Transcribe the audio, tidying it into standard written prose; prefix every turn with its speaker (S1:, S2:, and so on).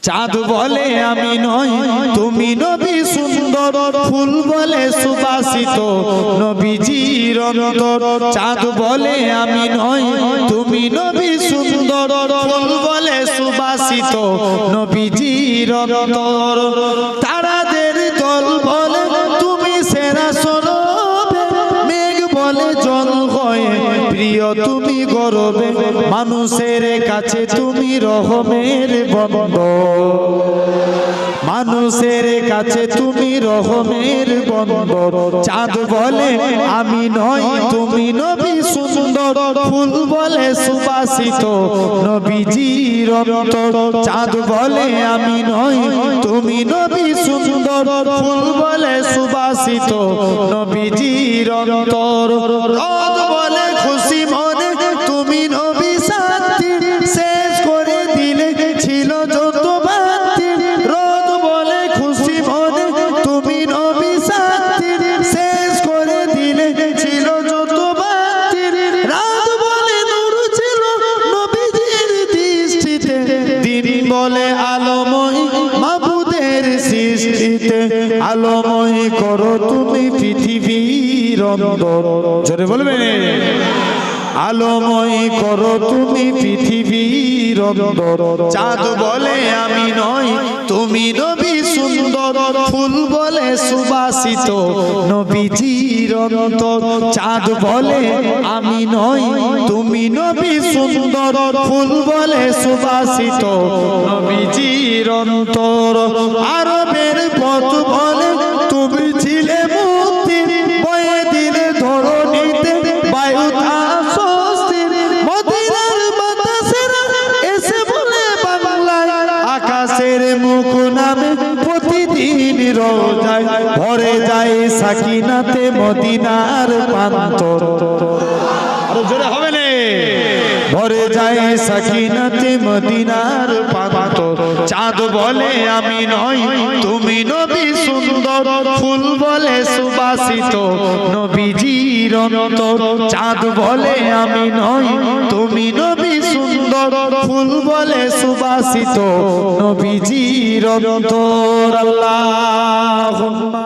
S1: চাঁদ বলে আমি নই তুমি নবী সুন্দর, ফুল বলে সুবাসিত নবীজির অন্তর। চাঁদ বলে আমি নই তুমি নবী সুন্দর, ফুল বলে সুবাসিত নবীজির অন্তর। তারাদের দল বলে তুমি সেরা সরবে, মেঘ বলে জল হয়ে প্রিয় তুমি গরবে, মানুষের কাছে তুমি রহমের বন্দর, মানুষের কাছে তুমি রহমের বন্দর। চাঁদ বলে আমি নই তুমি নবী সুন্দর, ফুল বলে সুবাসিত নবীজির অন্তর। চাঁদ বলে আমি নই তুমি নবী সুন্দর, ফুল বলে সুবাসিত নবীজির অন্তর। রোদ বলে খুশি মনে তুমি নবী সাথী, শেষ করে দিলে ছিল যত বাতি। রোদ বলে খুশি মনে তুমি নবী সাথী, শেষ করে দিলে ছিল যত বাতি। রাত বলে নূর ছিল নবীজির দৃষ্টিতে, দিন বলে আলোময় মাবুদের সৃষ্টিতে। আলোময় করো তুমি পৃথিবীর অন্তর, জোরে বলবেন আলোময় করো তুমি পৃথিবীর অন্তর। চাঁদ বলে আমি নই তুমি নবী সুন্দর, ফুল বলে সুবাসিত নবীজির অন্তর। চাঁদ বলে আমি নই তুমি নবী সুন্দর, ফুল বলে সুবাসিত নবীজির অন্তর। আরবের পথ বলে তুমি ছিলে মুক্তি, বয়ে দিলে ধরণীতে বায়ু মুখ নামে প্রতিদিন রোজায় ভরে যায় সাকিনাতে মদিনার প্রান্তর। আরো জোরে হবে না, ভরে যায় সাকিনাতে মদিনার প্রান্তর। চাঁদ বলে আমি নই তুমি নবী সুন্দর, ফুল বলে সুবাসিত নবীজির অন্তর। চাঁদ বলে আমি নই তুমি নবী সুন্দর, ফুল বলে সুবাসিত নবীজির অন্তর। আল্লাহুম্মা